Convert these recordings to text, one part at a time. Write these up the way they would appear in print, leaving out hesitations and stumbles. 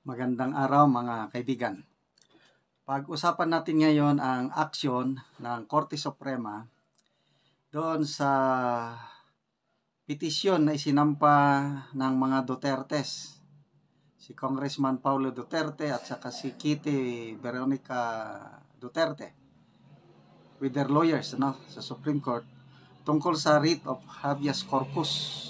Magandang araw mga kaibigan. Pag-usapan natin ngayon ang aksyon ng Korte Suprema doon sa petisyon na isinampa ng mga Dutertes. Si Congressman Paulo Duterte at saka si Kitty Veronica Duterte with their lawyers sa Supreme Court tungkol sa writ of habeas corpus.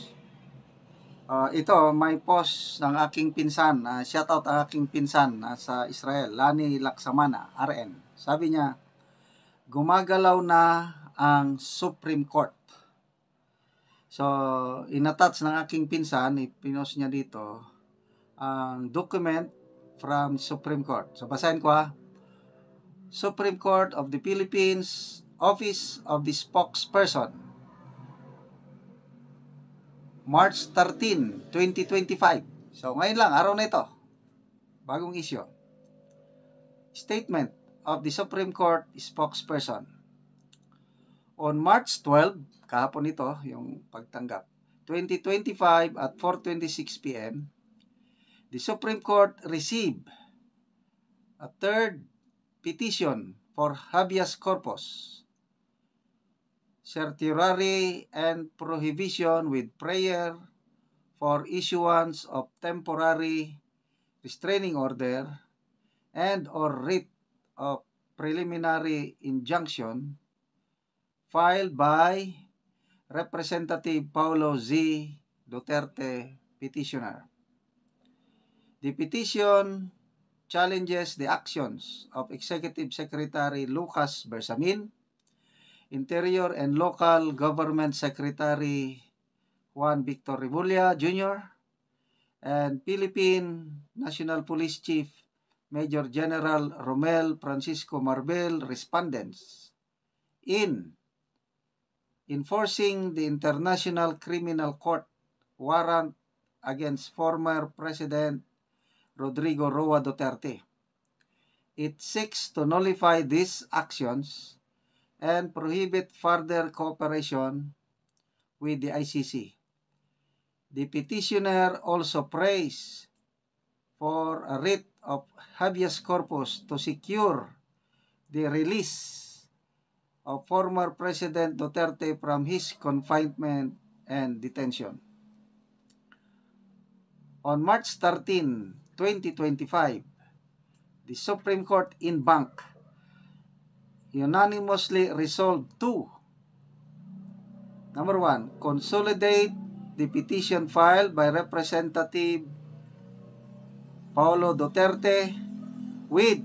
Ito, may post ng aking pinsan, shoutout ang aking pinsan sa Israel, Lani Laksamana, RN. Sabi niya, gumagalaw na ang Supreme Court. So, inattach ng aking pinsan, ipinost niya dito, ang document from Supreme Court. So, basahin ko Supreme Court of the Philippines, Office of the Spokesperson, March 13, 2025. So, ngayon lang, araw na ito. Bagong issue. Statement of the Supreme Court Spokesperson. On March 12, kahapon ito, yung pagtanggap, 2025 at 4:26 p.m., the Supreme Court received a third petition for habeas corpus, certiorari and prohibition with prayer for issuance of temporary restraining order and or writ of preliminary injunction filed by Representative Paulo Z. Duterte, petitioner. The petition challenges the actions of Executive Secretary Lucas Bersamin, Interior and Local Government Secretary Juan Victor Remulla Jr., and Philippine National Police Chief Major General Romel Francisco Marbel, respondents, in enforcing the International Criminal Court warrant against former President Rodrigo Roa Duterte. It seeks to nullify these actions and prohibit further cooperation with the ICC. The petitioner also prays for a writ of habeas corpus to secure the release of former President Duterte from his confinement and detention. On March 13, 2025, the Supreme Court in banc unanimously resolved to: Number 1, consolidate the petition filed by Representative Paulo Duterte with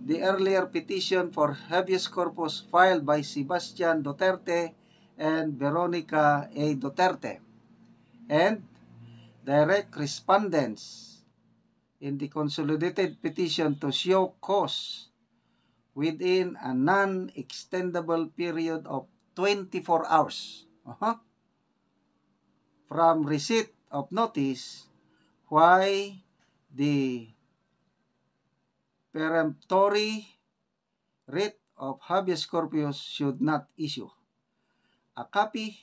the earlier petition for habeas corpus filed by Sebastian Duterte and Veronica A. Duterte, and direct respondents in the consolidated petition to show cause within a non-extendable period of 24 hours from receipt of notice why the peremptory writ of habeas corpus should not issue. A copy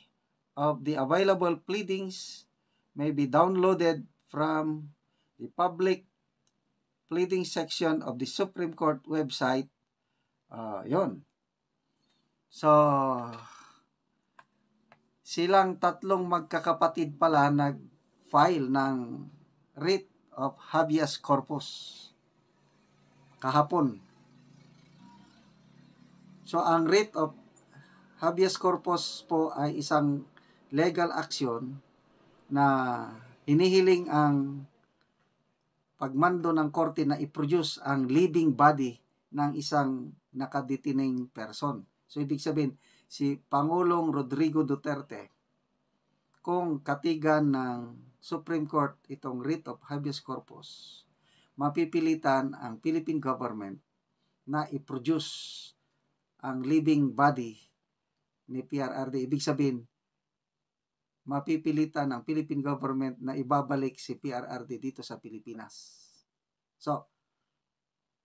of the available pleadings may be downloaded from the public pleading section of the Supreme Court website. Yon. So, silang tatlong magkakapatid pala nag-file ng writ of habeas corpus kahapon. So, ang writ of habeas corpus po ay isang legal action na hinihiling ang pagmando ng korte na i-produce ang living body ng isang nakadetining person. So, ibig sabihin, si Pangulong Rodrigo Duterte, kung katigan ng Supreme Court itong writ of habeas corpus, mapipilitan ang Philippine government na i-produce ang living body ni PRRD. Ibig sabihin, mapipilitan ang Philippine government na ibabalik si PRRD dito sa Pilipinas. So,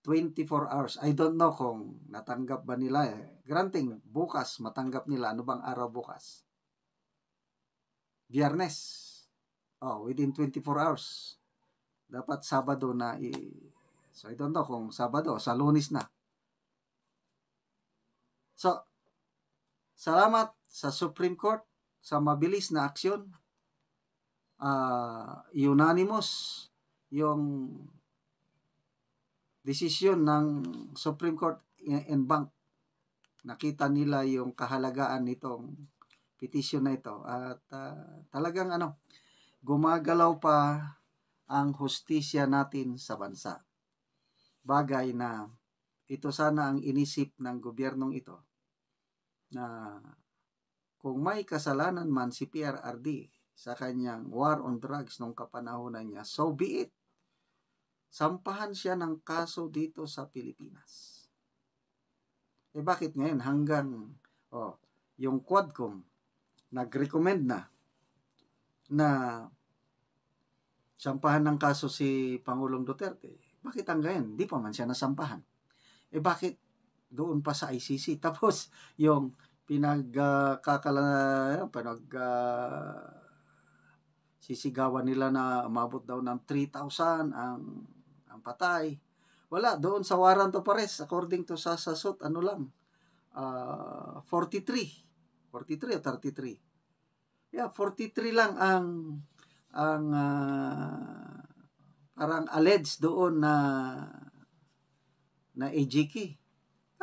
24 hours. I don't know kung natanggap ba nila. Granting, bukas matanggap nila. Ano bang araw bukas? Biyernes. Within 24 hours. dapat Sabado na so I don't know kung Sabado o sa Lunes na. So, salamat sa Supreme Court sa mabilis na aksyon. Unanimous yung desisyon ng Supreme Court en banc. Nakita nila yung kahalagaan nitong petition na ito at talagang gumagalaw pa ang hustisya natin sa bansa. Bagay na ito sana ang inisip ng gobyernong ito, na kung may kasalanan man si PRRD sa kanyang war on drugs nung kapanahonan niya, so be it. Sampahan siya ng kaso dito sa Pilipinas. Bakit ngayon hanggang yung Quadcom nag-recommend na sampahan ng kaso si Pangulong Duterte? Bakit hanggang di pa man siya nasampahan? Bakit doon pa sa ICC? Tapos yung sisigawan nila na umabot daw ng 3,000 ang patay. Wala, doon sa warrant of arrest, according to Sasasot, 43 or 33. 43 lang ang parang alleged doon na AGK.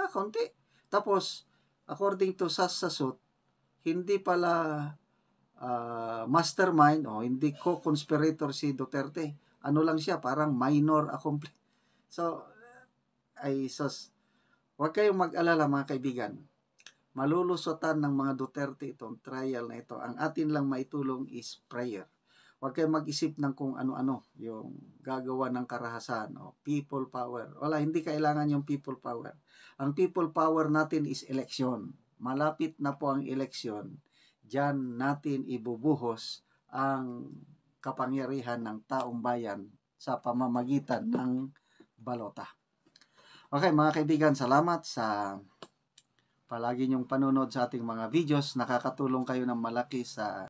Konti. Tapos, according to Sasasot, hindi pala mastermind o hindi co-conspirator si Duterte. Lang siya, parang minor accomplice. So, huwag kayong mag-alala mga kaibigan. Malulusotan ng mga Duterte itong trial na ito. Ang atin lang maitulong is prayer. Huwag kayong mag-isip ng kung ano-ano yung gagawa ng karahasan o people power. Wala, hindi kailangan yung people power. Ang people power natin is eleksyon. Malapit na po ang eleksyon. Diyan natin ibubuhos ang kapangyarihan ng taong bayan sa pamamagitan ng balota. Okay, mga kaibigan, salamat sa palagi niyong panonood sa ating mga videos. Nakakatulong kayo ng malaki sa